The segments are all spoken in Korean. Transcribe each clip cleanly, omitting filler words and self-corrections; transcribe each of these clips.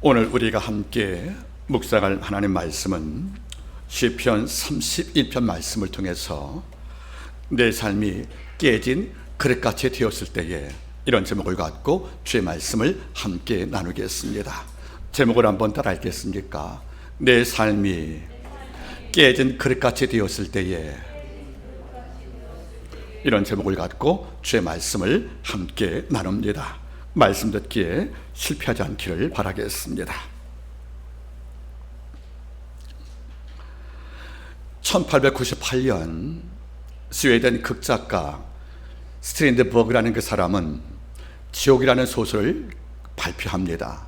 오늘 우리가 함께 묵상할 하나님 말씀은 시편 31편 말씀을 통해서 내 삶이 깨진 그릇같이 되었을 때에, 이런 제목을 갖고 주의 말씀을 함께 나누겠습니다. 제목을 한번 따라 읽겠습니까? 내 삶이 깨진 그릇같이 되었을 때에, 이런 제목을 갖고 주의 말씀을 함께 나눕니다. 말씀 듣기에 실패하지 않기를 바라겠습니다. 1898년 스웨덴 극작가 스트린드버그라는 그 사람은 지옥이라는 소설을 발표합니다.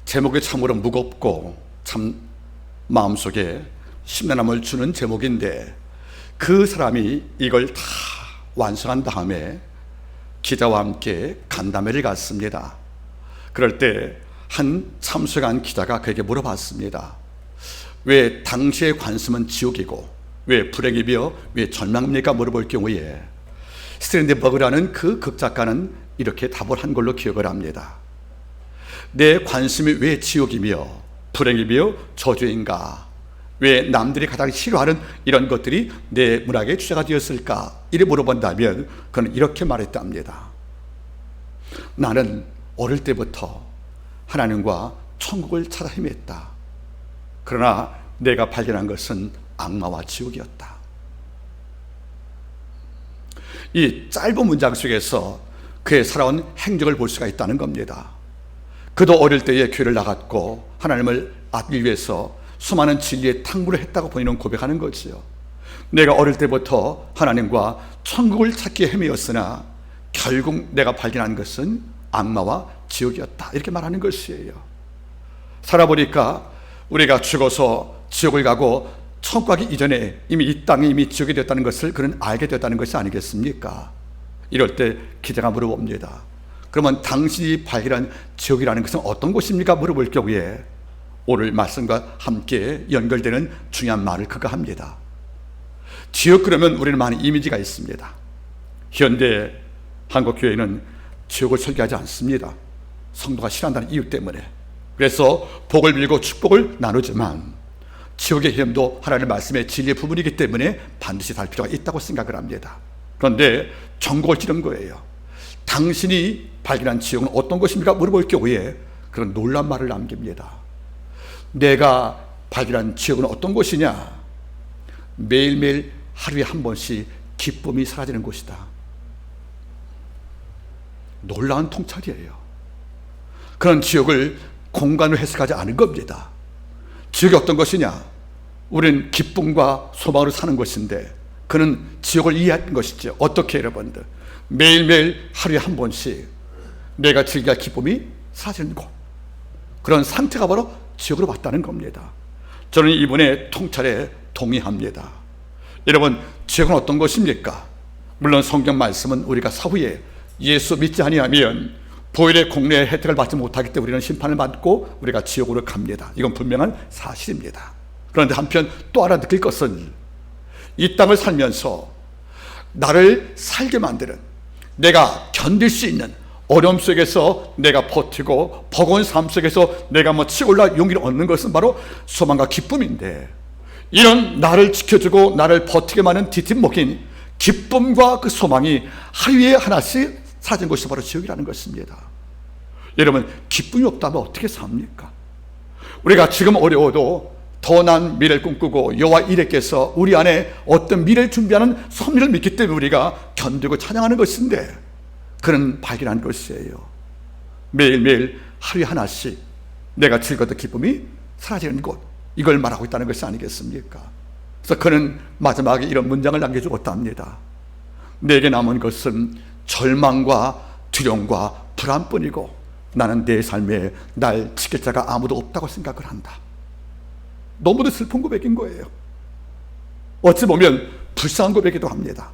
제목이 참으로 무겁고 참 마음속에 심란함을 주는 제목인데, 그 사람이 이걸 다 완성한 다음에 기자와 함께 간담회를 갔습니다. 그럴 때 한 참석한 기자가 그에게 물어봤습니다. 왜 당시의 관심은 지옥이고 왜 불행이며 왜 절망입니까? 물어볼 경우에 스트린드버그라는 그 극작가는 이렇게 답을 한 걸로 기억을 합니다. 내 관심이 왜 지옥이며 불행이며 저주인가? 왜 남들이 가장 싫어하는 이런 것들이 내 문학의 주제가 되었을까? 이래 물어본다면 그는 이렇게 말했답니다. 나는 어릴 때부터 하나님과 천국을 찾아 헤맸다. 그러나 내가 발견한 것은 악마와 지옥이었다. 이 짧은 문장 속에서 그의 살아온 행적을 볼 수가 있다는 겁니다. 그도 어릴 때에 교회를 나갔고 하나님을 알기 위해서 수많은 진리의 탕구를 했다고 본인은 고백하는 거지요. 내가 어릴 때부터 하나님과 천국을 찾기에 헤매었으나 결국 내가 발견한 것은 악마와 지옥이었다, 이렇게 말하는 것이에요. 살아보니까 우리가 죽어서 지옥을 가고 천국 가기 이전에 이미 이 땅이 이미 지옥이 되었다는 것을 그는 알게 되었다는 것이 아니겠습니까? 이럴 때 기자가 물어봅니다. 그러면 당신이 발견한 지옥이라는 것은 어떤 곳입니까? 물어볼 경우에 오늘 말씀과 함께 연결되는 중요한 말을 그가 합니다. 지옥 그러면 우리는 많은 이미지가 있습니다. 현대 한국교회는 지옥을 설계하지 않습니다. 성도가 싫어한다는 이유 때문에. 그래서 복을 빌고 축복을 나누지만 지옥의 힘도 하나님의 말씀의 진리의 부분이기 때문에 반드시 달 필요가 있다고 생각을 합니다. 그런데 전곡을 찌른 거예요. 당신이 발견한 지옥은 어떤 것입니까? 물어볼 경우에 그런 놀라운 말을 남깁니다. 내가 발견한 지옥은 어떤 곳이냐? 매일매일 하루에 한 번씩 기쁨이 사라지는 곳이다. 놀라운 통찰이에요. 그런 지옥을 공간으로 해석하지 않은 겁니다. 지옥이 어떤 것이냐? 우리는 기쁨과 소망으로 사는 것인데 그는 지옥을 이해한 것이죠. 어떻게 여러분들? 매일매일 하루에 한 번씩 내가 즐길 기쁨이 사라지는 곳, 그런 상태가 바로 지옥으로 봤다는 겁니다. 저는 이분의 통찰에 동의합니다. 여러분, 지옥은 어떤 것입니까? 물론 성경 말씀은 우리가 사후에 예수 믿지 아니하면 보혈의 공로의 혜택을 받지 못하기 때문에 우리는 심판을 받고 우리가 지옥으로 갑니다. 이건 분명한 사실입니다. 그런데 한편 또 하나 느낄 것은 이 땅을 살면서 나를 살게 만드는, 내가 견딜 수 있는 어려움 속에서 내가 버티고 버거운 삶 속에서 내가 치고 올라 용기를 얻는 것은 바로 소망과 기쁨인데, 이런 나를 지켜주고 나를 버티게 만든 뒷뒷목인 기쁨과 그 소망이 하루에 하나씩 사라진 것이 바로 지옥이라는 것입니다. 여러분, 기쁨이 없다면 어떻게 삽니까? 우리가 지금 어려워도 더 나은 미래를 꿈꾸고 여호와 이레께서 우리 안에 어떤 미래를 준비하는 섭리를 믿기 때문에 우리가 견디고 찬양하는 것인데, 그는 발견한 것이에요. 매일매일 하루에 하나씩 내가 즐거웠던 기쁨이 사라지는 곳, 이걸 말하고 있다는 것이 아니겠습니까? 그래서 그는 마지막에 이런 문장을 남겨주었다 합니다. 내게 남은 것은 절망과 두려움과 불안뿐이고 나는 내 삶에 날 지킬 자가 아무도 없다고 생각을 한다. 너무도 슬픈 고백인 거예요. 어찌 보면 불쌍한 고백이기도 합니다.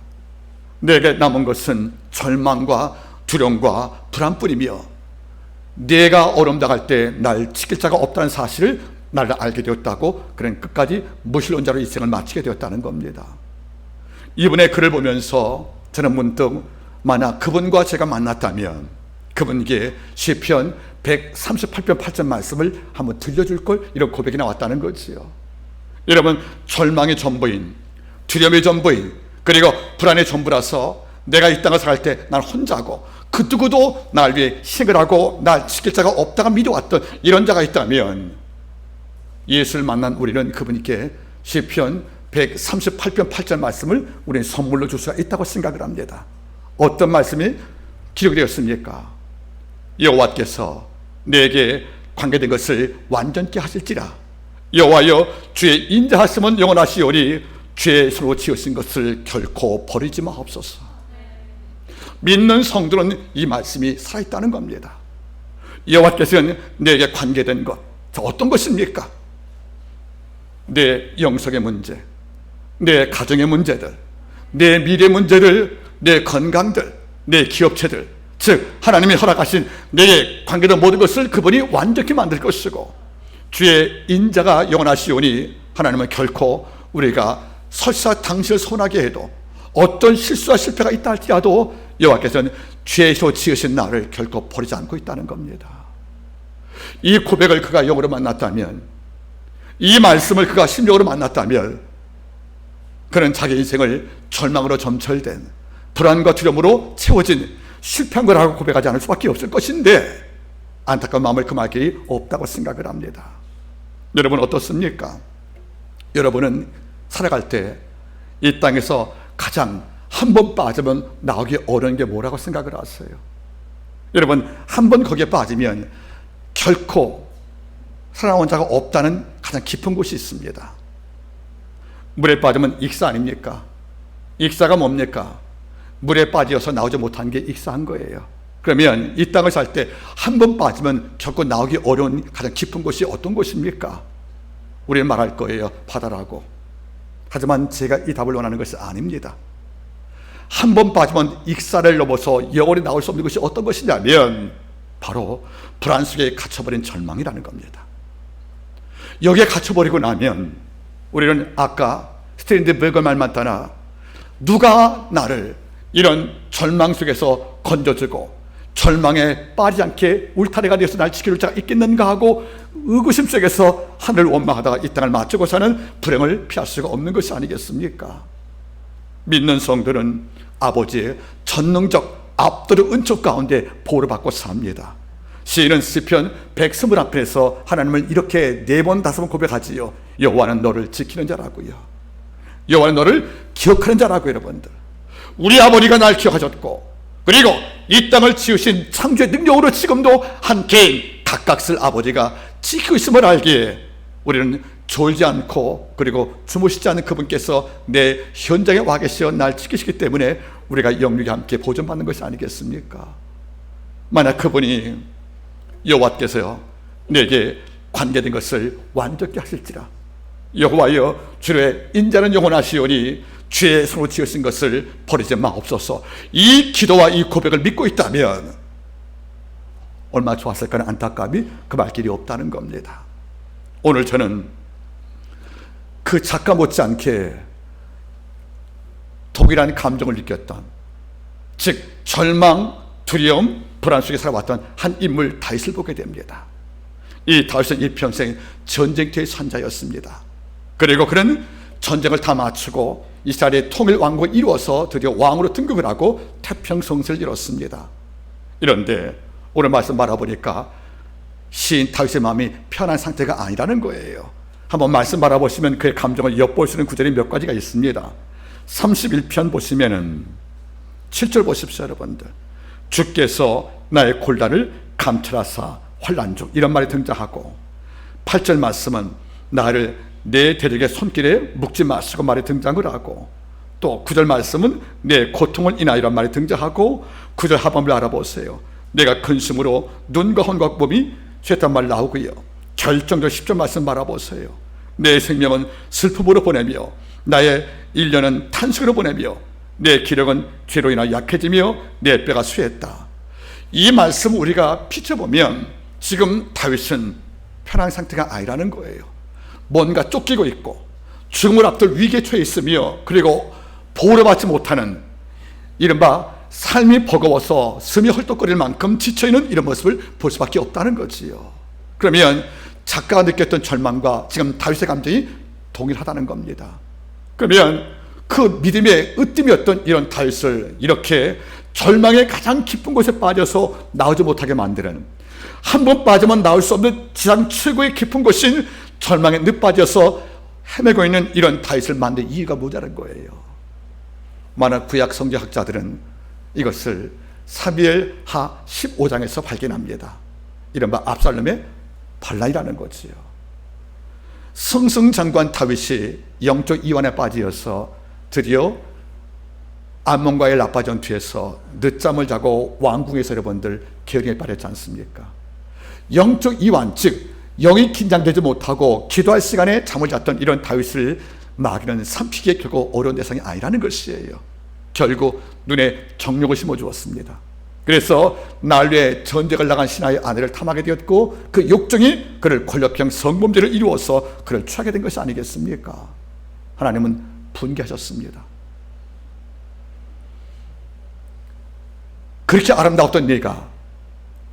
내게 남은 것은 절망과 두려움과 불안뿐이며 내가 어려움 당할 때 날 지킬 자가 없다는 사실을 나를 알게 되었다고, 그는 끝까지 무신론자로 인생을 마치게 되었다는 겁니다. 이분의 글을 보면서 저는 문득 만약 그분과 제가 만났다면 그분에게 시편 138편 8절 말씀을 한번 들려줄 걸, 이런 고백이 나왔다는 거지요. 여러분, 절망의 전부인, 두려움의 전부인, 그리고 불안의 전부라서 내가 이 땅을 살아갈 때 난 혼자고 그 누구도 날 위해 희생을 하고 날 지킬 자가 없다가 믿어왔던 이런 자가 있다면, 예수를 만난 우리는 그분께 시편 138편 8절 말씀을 우리는 선물로 줄 수가 있다고 생각을 합니다. 어떤 말씀이 기록이 되었습니까? 여호와께서 내게 관계된 것을 완전케 하실지라. 여호와여, 주의 인자하심은 영원하시오니 주의 손으로 지으신 것을 결코 버리지 마옵소서. 믿는 성도는 이 말씀이 살아있다는 겁니다. 여호와께서는 내게 관계된 것, 어떤 것입니까? 내 영성의 문제, 내 가정의 문제들, 내 미래 문제를, 내 건강들, 내 기업체들, 즉 하나님이 허락하신 내게 관계된 모든 것을 그분이 완전히 만들 것이고, 주의 인자가 영원하시오니 하나님은 결코 우리가 설사 당신을 손하게 해도 어떤 실수와 실패가 있다 할지라도 여호와께서는 주의 손으로 지으신 나를 결코 버리지 않고 있다는 겁니다. 이 고백을 그가 영으로 만났다면, 이 말씀을 그가 심령으로 만났다면, 그는 자기 인생을 절망으로 점철된, 불안과 두려움으로 채워진 실패한 거라고 고백하지 않을 수밖에 없을 것인데, 안타까운 마음을 금할 길이 없다고 생각을 합니다. 여러분 어떻습니까? 여러분은 살아갈 때 이 땅에서 가장 한 번 빠지면 나오기 어려운 게 뭐라고 생각을 하세요? 여러분, 한 번 거기에 빠지면 결코 살아온 자가 없다는 가장 깊은 곳이 있습니다. 물에 빠지면 익사 아닙니까? 익사가 뭡니까? 물에 빠져서 나오지 못한 게 익사한 거예요. 그러면 이 땅을 살 때 한 번 빠지면 결코 나오기 어려운 가장 깊은 곳이 어떤 곳입니까? 우리는 말할 거예요, 바다라고. 하지만 제가 이 답을 원하는 것이 아닙니다. 한 번 빠지면 익사를 넘어서 영원히 나올 수 없는 것이 어떤 것이냐면, 바로 불안 속에 갇혀버린 절망이라는 겁니다. 여기에 갇혀버리고 나면 우리는 아까 스테인드베거 말만 따라 누가 나를 이런 절망 속에서 건져주고 절망에 빠지지 않게 울타리가 되어서 날 지킬 자가 있겠는가 하고 의구심 속에서 하늘을 원망하다가 이 땅을 맞추고 사는 불행을 피할 수가 없는 것이 아니겠습니까? 믿는 성들은 아버지의 전능적 압도적 은총 가운데 보호를 받고 삽니다. 시인은 시편 121편에서 하나님을 이렇게 4번 5번 고백하지요. 여호와는 너를 지키는 자라고요. 여호와는 너를 기억하는 자라고. 여러분들, 우리 아버지가 날 기억하셨고, 그리고 이 땅을 지으신 창조의 능력으로 지금도 한 개인 각각을 아버지가 지키고 있음을 알기에 우리는 졸지 않고 그리고 주무시지 않는 그분께서 내 현장에 와 계시어 날 지키시기 때문에 우리가 영육에 함께 보존받는 것이 아니겠습니까? 만약 그분이 여호와께서요 내게 관계된 것을 완전히 하실지라. 여호와여, 주의 인자는 영원하시오니 주의 손으로 지으신 것을 버리지 마옵소서. 이 기도와 이 고백을 믿고 있다면 얼마나 좋았을까는 안타까움이 금할 길이 없다는 겁니다. 오늘 저는 그 작가 못지않게 동일한 감정을 느꼈던, 즉 절망, 두려움, 불안 속에 살아왔던 한 인물 다윗을 보게 됩니다. 이 다윗은 일평생 전쟁터의 선자였습니다. 그리고 그는 전쟁을 다 마치고 이스라엘의 통일 왕국을 이루어서 드디어 왕으로 등극을 하고 태평성세를 이뤘습니다. 이런데 오늘 말씀 바라보니까 시인 다윗의 마음이 편한 상태가 아니라는 거예요. 한번 말씀 바라보시면 그의 감정을 엿볼 수 있는 구절이 몇 가지가 있습니다. 31편 보시면은 7절 보십시오. 여러분들, 주께서 나의 골단을 감찰하사 환난 중, 이런 말이 등장하고, 8절 말씀은 나를 내 대적의 손길에 묶지 마시고 말이 등장을 하고, 또 9절 말씀은 내 고통을 인하여 이런 말이 등장하고, 9절 하반부를 알아보세요. 내가 근심으로 눈과 혼과 몸이 쇠단 말 나오고요. 결정적 10절 말씀 바라보세요. 내 생명은 슬픔으로 보내며 나의 1년은 탄식으로 보내며 내 기력은 죄로 인하여 약해지며 내 뼈가 쇠했다. 이 말씀 우리가 비춰보면 지금 다윗은 편한 상태가 아니라는 거예요. 뭔가 쫓기고 있고 죽음을 앞둘 위기에 처해 있으며, 그리고 보호를 받지 못하는 이른바 삶이 버거워서 숨이 헐떡거릴 만큼 지쳐있는 이런 모습을 볼 수밖에 없다는 거지요. 그러면 작가가 느꼈던 절망과 지금 다윗의 감정이 동일하다는 겁니다. 그러면 그 믿음의 으뜸이었던 이런 다윗을 이렇게 절망의 가장 깊은 곳에 빠져서 나오지 못하게 만드는, 한 번 빠지면 나올 수 없는 지상 최고의 깊은 곳인 절망에 늦빠져서 헤매고 있는 이런 다윗을 만든 이유가 뭐냐는 거예요. 많은 구약 성경학자들은 이것을 사무엘하 15장에서 발견합니다. 이른바 압살롬의 반란이라는 거지요. 승승장구한 다윗이 영적 이완에 빠지어서 드디어 암몬과의 라빠 전투에서 늦잠을 자고 왕궁에서 여러분들 게으름에 빠졌지 않습니까? 영적 이완, 즉 영이 긴장되지 못하고 기도할 시간에 잠을 잤던 이런 다윗을 마귀는 삼키기에 결국 어려운 대상이 아니라는 것이에요. 결국 눈에 정욕을 심어주었습니다. 그래서 난류에 전쟁을 나간 신하의 아내를 탐하게 되었고, 그 욕정이 그를 권력형 성범죄를 이루어서 그를 취하게 된 것이 아니겠습니까? 하나님은 분개하셨습니다. 그렇게 아름다웠던 네가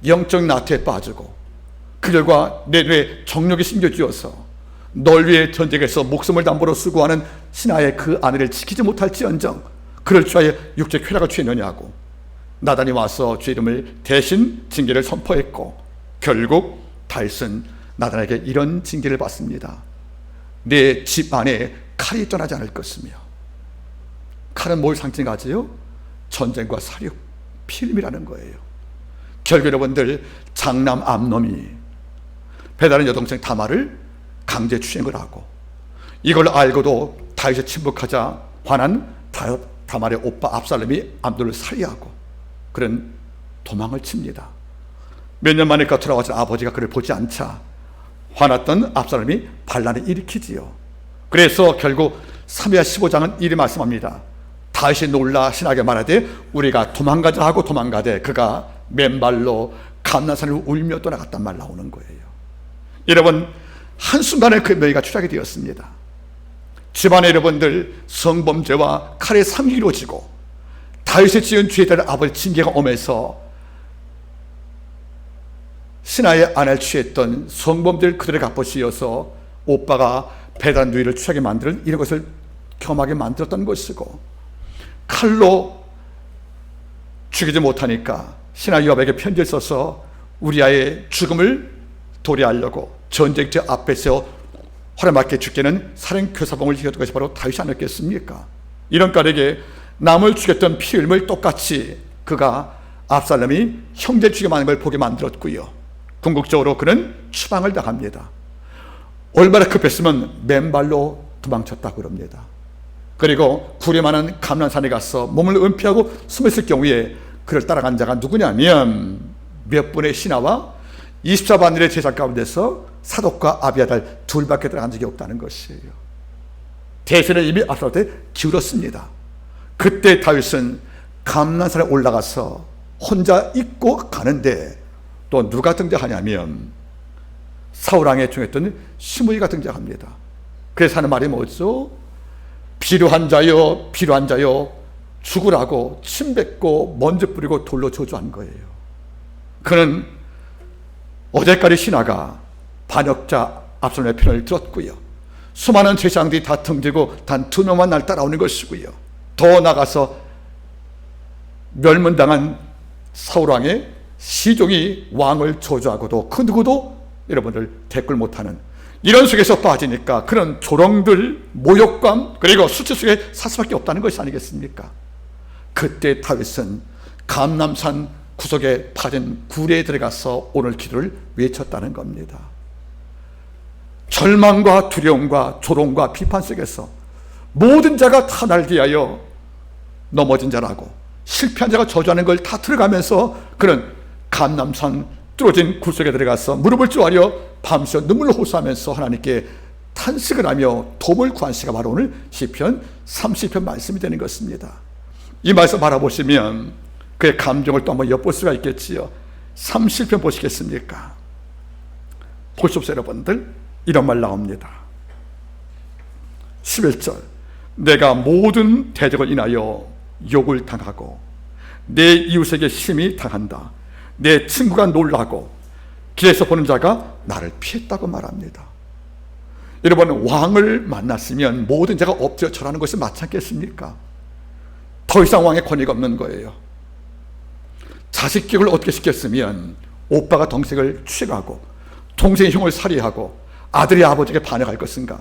영적 나태에 빠지고 그 결과 내 뇌에 정욕이 심겨주어서 널 위해 전쟁에서 목숨을 담보로 수고하는 신하의 그 아내를 지키지 못할지언정 그를 취하여 육적 쾌락을 취했느냐고 나단이 와서 죄 이름을 대신 징계를 선포했고, 결국 다윗은 나단에게 이런 징계를 받습니다. 내 집 안에 칼이 떠나지 않을 것이며. 칼은 뭘 상징하지요? 전쟁과 사륙, 필름이라는 거예요. 결국 여러분들 장남 암놈이 배다른 여동생 다말을 강제 추행을 하고, 이걸 알고도 다윗이 침묵하자 화난 다말의 오빠 압살롬이 암놈을 살해하고 그는 도망을 칩니다. 몇 년 만에 돌아와서 아버지가 그를 보지 않자 화났던 압살롬이 반란을 일으키지요. 그래서 결국 사무엘 15장은 이리 말씀합니다. 다윗이 놀라 신하에게 말하되 우리가 도망가자 하고 도망가되 그가 맨발로 감난산을 울며 떠나갔단 말 나오는 거예요. 여러분, 한순간에 그 명예가 추락이 되었습니다. 집안에 여러분들 성범죄와 칼의 삼위가 이루어지고 다윗의 지은 죄에 따른 아버지 징계가 오면서 신하의 아내를 취했던 성범죄를 그들의 갚아씌어서 오빠가 배단 누이를 취하게 만드는 이런 것을 겸하게 만들었던 것이고, 칼로 죽이지 못하니까 신하 요압에게 편지를 써서 우리아의 죽음을 도래하려고 전쟁터 앞에서 화려맞게 죽게는 살인 교사봉을 지켰던 것이 바로 다윗이 아니었겠습니까? 이런 까닭에 남을 죽였던 피 흘림을 똑같이 그가 압살롬이 형제 죽여 하는 걸 보게 만들었고요. 궁극적으로 그는 추방을 당합니다. 얼마나 급했으면 맨발로 도망쳤다고 그럽니다. 그리고 구려많은 감난산에 가서 몸을 은폐하고 숨었을 경우에 그를 따라간 자가 누구냐면 몇 분의 신하와 24반일의 제사 가운데서 사독과 아비아달 둘밖에 들어간 적이 없다는 것이에요. 대세는 이미 압살롬한테 기울었습니다. 그때 다윗은 감난산에 올라가서 혼자 있고 가는데 또 누가 등장하냐면 사울왕에 중했던 시므이가 등장합니다. 그래서 하는 말이 뭐죠? 필요한 자여 필요한 자여 죽으라고 침 뱉고 먼지 뿌리고 돌로 저주한 거예요. 그는 어제까지 신하가 반역자 압살롬의 편을 들었고요. 수많은 제사장들이 다 등지고 단 2명만 날 따라오는 것이고요. 더 나가서 멸문당한 사울왕의 시종이 왕을 저주하고도 그 누구도 여러분들 대꾸를 못하는 이런 속에서 빠지니까 그런 조롱들, 모욕감, 그리고 수치 속에 살 수밖에 없다는 것이 아니겠습니까? 그때 다윗은 감람산 구석에 파진 구리에 들어가서 오늘 기도를 외쳤다는 겁니다. 절망과 두려움과 조롱과 비판 속에서 모든 자가 다 날 위하여 넘어진 자라고 실패한 자가 저주하는 걸 다 들어가면서 그는 감람산 뚫어진 굴 속에 들어가서 무릎을 쪼아려 밤새 눈물을 호소하면서 하나님께 탄식을 하며 도움을 구한 시가 바로 오늘 시편 30편 말씀이 되는 것입니다. 이 말씀 바라보시면 그의 감정을 또 한번 엿볼 수가 있겠지요. 30편 보시겠습니까? 보십시오 여러분들. 이런 말 나옵니다. 11절 내가 모든 대적을 인하여 욕을 당하고 내 이웃에게 심히 당한다. 내 친구가 놀라고 길에서 보는 자가 나를 피했다고 말합니다. 여러분, 왕을 만났으면 모든 자가 엎드려 절하는 것이 맞지 않겠습니까? 더 이상 왕의 권위가 없는 거예요. 자식 교육을 어떻게 시켰으면 오빠가 동생을 취하고 동생이 형을 살해하고 아들이 아버지에게 반역할 것인가?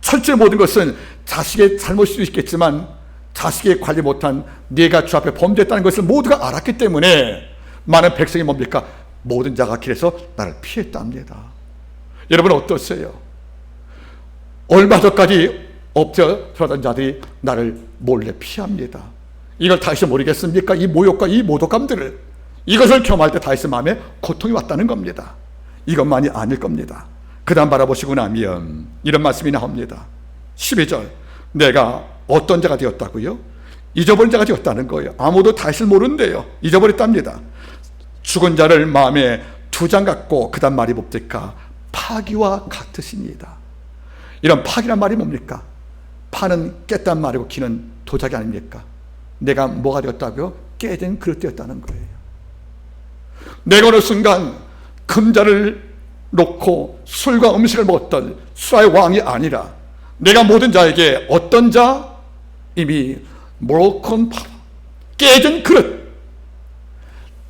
철저히 모든 것은 자식의 잘못일 수 있겠지만 자식이 관리 못한 네가 주 앞에 범죄했다는 것을 모두가 알았기 때문에 많은 백성이 뭡니까? 모든 자가 길에서 나를 피했답니다. 여러분 어떠세요? 얼마 전까지 엎드려 들어던 자들이 나를 몰래 피합니다. 이걸 다윗이 모르겠습니까? 이 모욕과 이 모독감들을, 이것을 경험할 때 다윗의 마음에 고통이 왔다는 겁니다. 이것만이 아닐 겁니다. 그 다음 바라보시고 나면 이런 말씀이 나옵니다. 12절, 내가 어떤 자가 되었다고요? 잊어버린 자가 되었다는 거예요. 아무도 다윗을 모르는데요, 잊어버렸답니다. 죽은 자를 마음에 두장 갖고 그 다음 말이 뭡니까? 파기와 같으십니다. 이런 파기란 말이 뭡니까? 파는 깼단 말이고 기는 도자기 아닙니까? 내가 뭐가 되었다고요? 깨진 그릇 되었다는 거예요. 내가 어느 순간 금자를 놓고 술과 음식을 먹었던 수라의 왕이 아니라 내가 모든 자에게 어떤 자? 이미 모로콘 파, 깨진 그릇,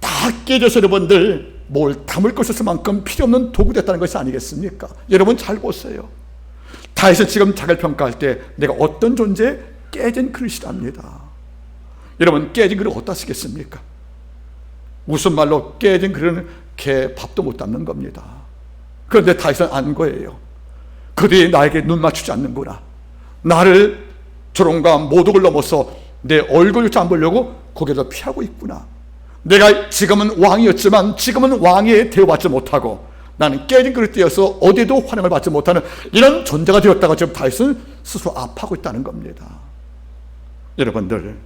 다 깨져서 여러분들 뭘 담을 것 없을 만큼 필요 없는 도구 됐다는 것이 아니겠습니까? 여러분 잘 보세요. 다윗은 지금 자기를 평가할 때 내가 어떤 존재? 깨진 그릇이랍니다. 여러분, 깨진 그릇 어디다 쓰겠습니까? 무슨 말로 깨진 그릇은 개 밥도 못 담는 겁니다. 그런데 다윗은 안 거예요. 그들이 나에게 눈 맞추지 않는구나. 나를 조롱과 모독을 넘어서 내 얼굴조차 안 보려고 고개를 피하고 있구나. 내가 지금은 왕이었지만 지금은 왕에 대우받지 못하고 나는 깨진 그릇 되어서 어디에도 환영을 받지 못하는 이런 존재가 되었다가 지금 다윗은 스스로 아파하고 있다는 겁니다. 여러분들,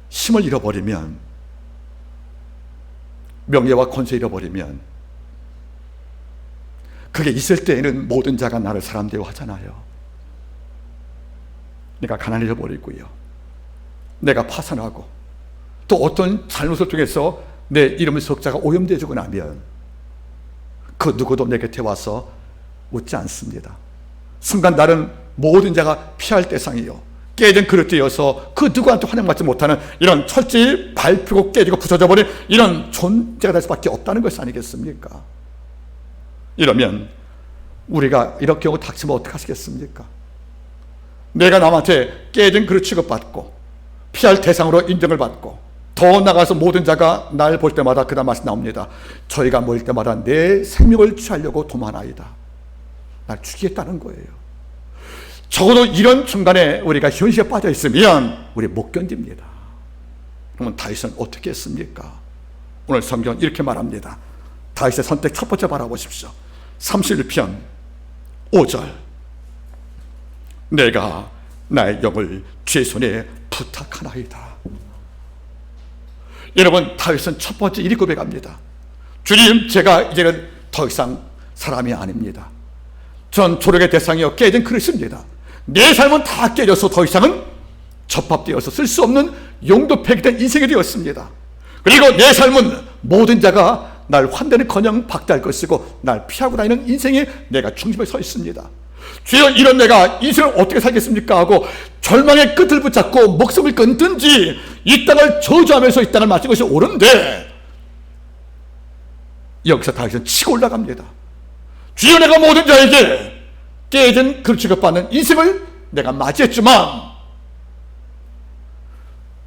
힘을 잃어버리면, 명예와 권세 잃어버리면 그게 있을 때에는 모든 자가 나를 사람 대우하잖아요. 내가 가난해져버리고요, 내가 파산하고 또 어떤 잘못을 통해서 내 이름의 석자가 오염되어지고 나면 그 누구도 내 곁에 와서 웃지 않습니다. 순간 나는 모든 자가 피할 대상이요, 깨진 그릇 되어서 그 누구한테 환영받지 못하는 이런 철저히 밟히고 깨지고 부서져버린 이런 존재가 될 수밖에 없다는 것이 아니겠습니까? 이러면 우리가 이렇게 경우 닥치면 어떡하시겠습니까? 내가 남한테 깨진 그릇 취급받고 피할 대상으로 인정을 받고 더 나가서 모든 자가 날 볼 때마다 그 다음 말씀 나옵니다. 저희가 모일 때마다 내 생명을 취하려고 도마나이다. 날 죽이겠다는 거예요. 적어도 이런 순간에 우리가 현실에 빠져 있으면 우리 못 견딥니다. 그러면 다윗은 어떻게 했습니까? 오늘 성경은 이렇게 말합니다. 다윗의 선택 첫 번째 바라보십시오. 31편 5절, 내가 나의 영을 주의 손에 부탁하나이다. 여러분, 다윗은 첫 번째 일이 고백합니다. 주님, 제가 이제는 더 이상 사람이 아닙니다. 전 조력의 대상이요 깨진 그릇입니다. 내 삶은 다 깨져서 더 이상은 접합되어서 쓸 수 없는 용도 폐기된 인생이 되었습니다. 그리고 내 삶은 모든 자가 날 환대는커녕 박대할 것이고 날 피하고 다니는 인생에 내가 중심에 서 있습니다. 주여, 이런 내가 인생을 어떻게 살겠습니까? 하고 절망의 끝을 붙잡고 목숨을 끊든지 이 땅을 저주하면서 이 땅을 맞은 것이 옳은데, 여기서 다윗은 치고 올라갑니다. 주여, 내가 모든 자에게 깨진 그릇 취급받는 인생을 내가 맞이했지만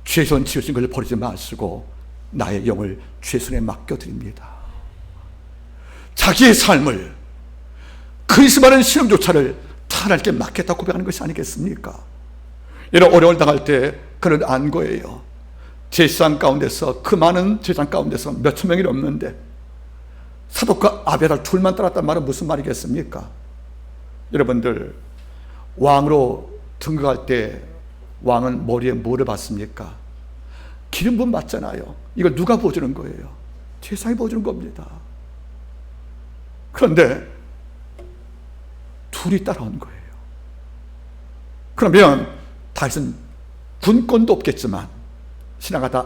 주의 손 지으신 것을 버리지 마시고 나의 영을 주의 손에 맡겨드립니다. 자기의 삶을, 그리스 많은 신앙조차를 하나님께 맡겠다 고백하는 것이 아니겠습니까? 이런 어려움을 당할 때 그는 안 거예요. 제사장 가운데서, 그 많은 제사장 가운데서 몇천 명이 넘는데 사독과 아벨을 둘만 따랐단 말은 무슨 말이겠습니까? 여러분들, 왕으로 등극할 때 왕은 머리에 뭐를 받습니까? 기름 부음 받잖아요. 이걸 누가 보여주는 거예요? 제사장이 보여주는 겁니다. 그런데 둘이 따라온 거예요. 그러면 다윗은 군권도 없겠지만 신하가 다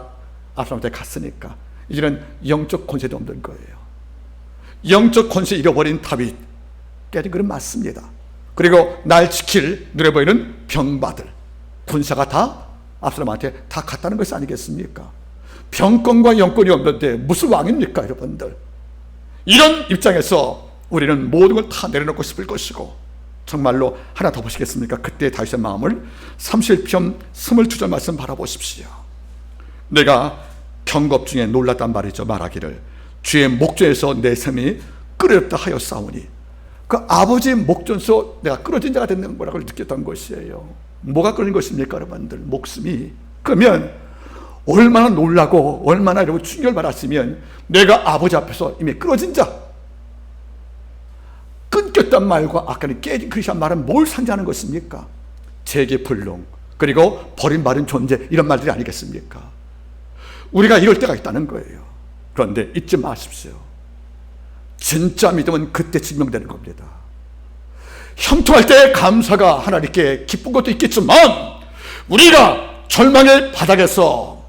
압살롬한테 갔으니까 이제는 영적 권세도 없는 거예요. 영적 권세 잃어버린 다윗, 깨진 것은 맞습니다. 그리고 날 지킬 눈에 보이는 병마들, 군사가 다 압살롬한테 다 갔다는 것이 아니겠습니까? 병권과 영권이 없는데 무슨 왕입니까, 여러분들? 이런 입장에서 우리는 모든 걸 다 내려놓고 싶을 것이고, 정말로 하나 더 보시겠습니까? 그때 다윗의 마음을 31편 22절 말씀 바라보십시오. 내가 경겁 중에 놀랐단 말이죠. 말하기를 주의 목전에서 내 삶이 끊어졌다 하였사오니, 그 아버지의 목전에서 내가 끊어진 자가 됐는 거라고 느꼈던 것이에요. 뭐가 끊어진 것입니까, 여러분들? 목숨이. 그러면 얼마나 놀라고 얼마나 이러고 충격을 받았으면 내가 아버지 앞에서 이미 끊어진 자, 끊겼단 말과 아까는 깨진 그릇이란 말은 뭘 상징하는 것입니까? 재계불능, 그리고 버림받은 존재, 이런 말들이 아니겠습니까? 우리가 이럴 때가 있다는 거예요. 그런데 잊지 마십시오. 진짜 믿음은 그때 증명되는 겁니다. 형통할 때 감사가 하나님께 기쁜 것도 있겠지만, 우리가 절망의 바닥에서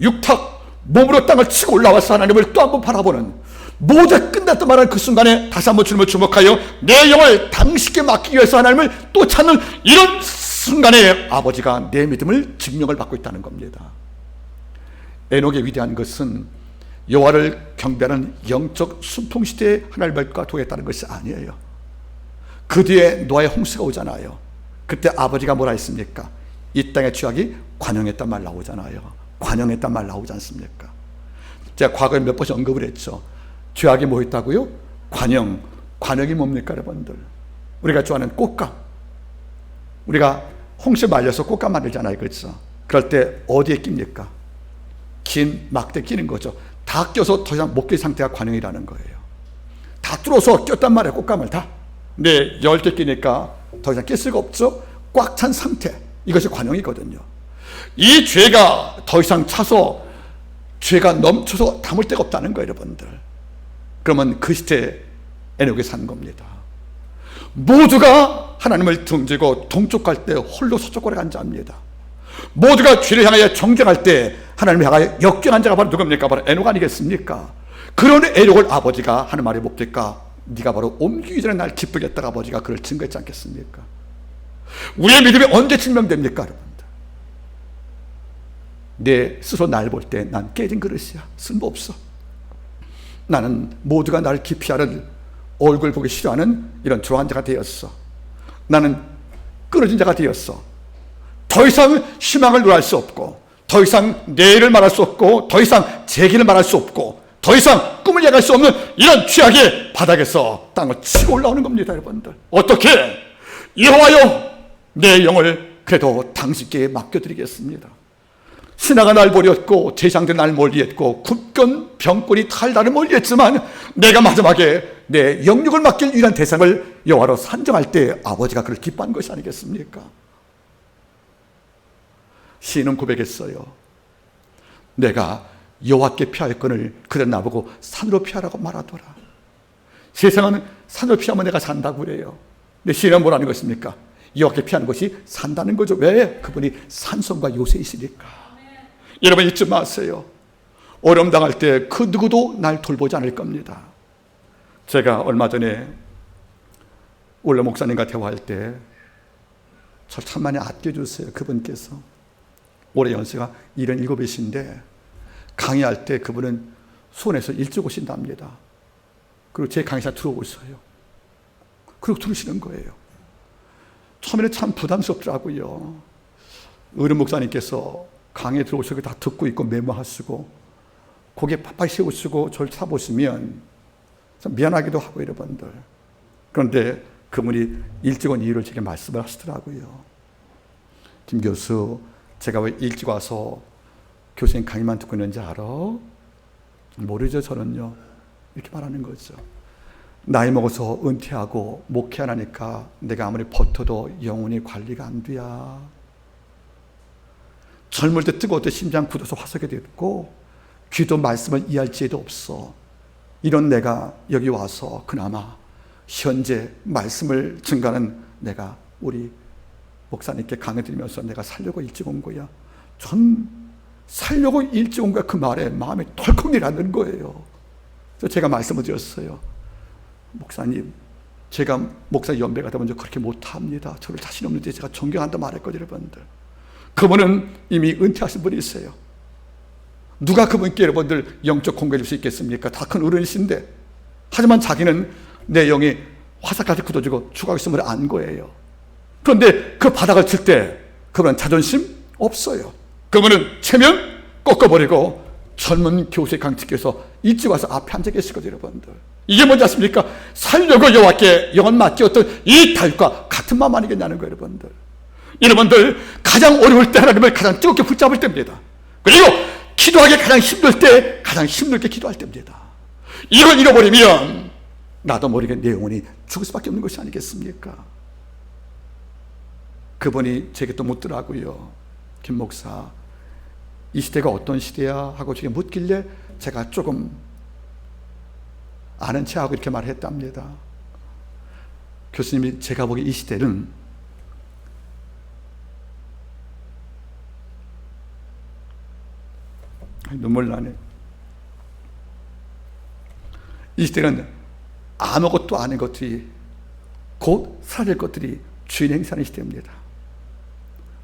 육탁 몸으로 땅을 치고 올라와서 하나님을 또 한번 바라보는, 모두 끝났다 말하는 그 순간에 다시 한번 주님을 주목하여 내 영을 당신께 맡기기 위해서 하나님을 또 찾는 이런 순간에 아버지가 내 믿음을 증명을 받고 있다는 겁니다. 에녹의 위대한 것은 여호와를 경배하는 영적 순통시대에 하나님과 도했다는 것이 아니에요. 그 뒤에 노아의 홍수가 오잖아요. 그때 아버지가 뭐라 했습니까? 이 땅의 죄악이 관영했단 말 나오잖아요. 관영했단 말 나오지 않습니까? 제가 과거에 몇 번씩 언급을 했죠. 죄악이 뭐 있다고요? 관영. 관영이 뭡니까, 여러분들? 우리가 좋아하는 꽃감. 우리가 홍수에 말려서 꽃감 만들잖아요, 그렇죠? 그럴 때 어디에 낍니까? 긴 막대 끼는 거죠. 다 껴서 더 이상 못 낄 상태가 관영이라는 거예요. 다 뚫어서 꼈단 말이에요, 꽃감을 다. 근데 10개 끼니까 더 이상 낄 수가 없죠. 꽉 찬 상태, 이것이 관영이거든요. 이 죄가 더 이상 차서, 죄가 넘쳐서 담을 데가 없다는 거예요, 여러분들. 그러면 그 시대에 에녹이 산 겁니다. 모두가 하나님을 등지고 동쪽 갈 때 홀로 서쪽 걸어 간 자입니다. 모두가 죄를 향하여 정죄할 때 하나님을 향하여 역경한 자가 바로 누굽니까? 바로 에녹 아니겠습니까? 그런 에녹을 아버지가 하는 말이 뭡니까? 네가 바로 옮기기 전에 날 기쁘게 했다가 아버지가 그를 증거했지 않겠습니까? 우리의 믿음이 언제 증명됩니까, 여러분들? 내 스스로 날 볼 때 난 깨진 그릇이야, 쓸모없어. 나는 모두가 나를 기피하는, 얼굴 보기 싫어하는 이런 조한 자가 되었어. 나는 끊어진 자가 되었어. 더 이상 희망을 누릴 수 없고, 더 이상 내일을 말할 수 없고, 더 이상 재기를 말할 수 없고, 더 이상 꿈을 예갈 수 없는 이런 죄악의 바닥에서 땅을 치고 올라오는 겁니다, 여러분들. 어떻게? 여호와여, 내 영을 그래도 당신께 맡겨드리겠습니다. 신하가 날 버렸고 제상들 날 멀리했고 국권 병권이 다 나를 멀리했지만, 내가 마지막에 내 영육을 맡길 유일한 대상을 여호와로 산정할 때 아버지가 그를 기뻐한 것이 아니겠습니까? 시인은 고백했어요. 내가 여호와께 피할 건을 그는 나보고 산으로 피하라고 말하더라. 세상은 산으로 피하면 내가 산다고 그래요. 근데 시인은 뭐라는 것입니까? 여호와께 피하는 것이 산다는 거죠. 왜? 그분이 산성과 요새이시니까. 여러분 잊지 마세요. 어려움 당할 때 그 누구도 날 돌보지 않을 겁니다. 제가 얼마 전에 올레 목사님과 대화할 때 저 참 많이 아껴주세요. 그분께서 올해 연세가 77이신데 강의할 때 그분은 수원에서 일찍 오신답니다. 그리고 제 강의사 들어오셔요. 그리고 들으시는 거예요. 처음에는 참 부담스럽더라고요. 의름 목사님께서 강의에 들어오시고 다 듣고 있고 메모하시고 고개 팍팍 세우시고 저를 쳐보시면 참 미안하기도 하고, 여러분들. 그런데 그분이 일찍 온 이유를 제게 말씀을 하시더라고요. 김 교수, 제가 왜 일찍 와서 교수님 강의만 듣고 있는지 알아? 모르죠, 저는요. 이렇게 말하는 거죠. 나이 먹어서 은퇴하고 목회 안 하니까 내가 아무리 버텨도 영혼이 관리가 안 돼야. 젊을 때 뜨거울 때 심장 굳어서 화석이 됐고 귀도 말씀을 이해할 지혜도 없어. 이런 내가 여기 와서 그나마 현재 말씀을 증가하는 내가 우리 목사님께 강의 드리면서 내가 살려고 일찍 온 거야. 전 살려고 일찍 온가 그 말에 마음에 덜컥 내려앉는 거예요. 그래서 제가 말씀을 드렸어요. 목사님, 제가 목사 연배가 되면 그렇게 못합니다. 저를 자신 없는데 제가 존경한다 말했거든요, 여러분들. 그분은 이미 은퇴하신 분이세요. 누가 그분께 여러분들 영적 공개해 줄 수 있겠습니까? 다 큰 어른이신데. 하지만 자기는 내 영이 화살까지 굳어지고 죽어가고 있음을 안 거예요. 그런데 그 바닥을 칠 때 그분은 자존심 없어요. 그분은 체면 꺾어버리고 젊은 교수의 강직께서 일찍 와서 앞에 앉아 계시거든요, 여러분들. 이게 뭔지 아십니까? 살려고 여호와께 영혼 맡겼던 이 다윗과 같은 마음 아니겠냐는 거예요, 여러분들. 여러분들 가장 어려울 때 하나님을 가장 뜨겁게 붙잡을 때입니다. 그리고 기도하기 가장 힘들 때 가장 힘들게 기도할 때입니다. 이걸 잃어버리면 나도 모르게 내 영혼이 죽을 수밖에 없는 것이 아니겠습니까? 그분이 제게 또 묻더라고요. 김 목사, 이 시대가 어떤 시대야? 하고 제게 묻길래 제가 조금 아는 체하고 이렇게 말했답니다. 교수님이 제가 보기에 이 시대는 눈물 나네. 이 시대는 아무것도 아닌 것들이 곧 사라질 것들이 주인 행사하는 시대입니다.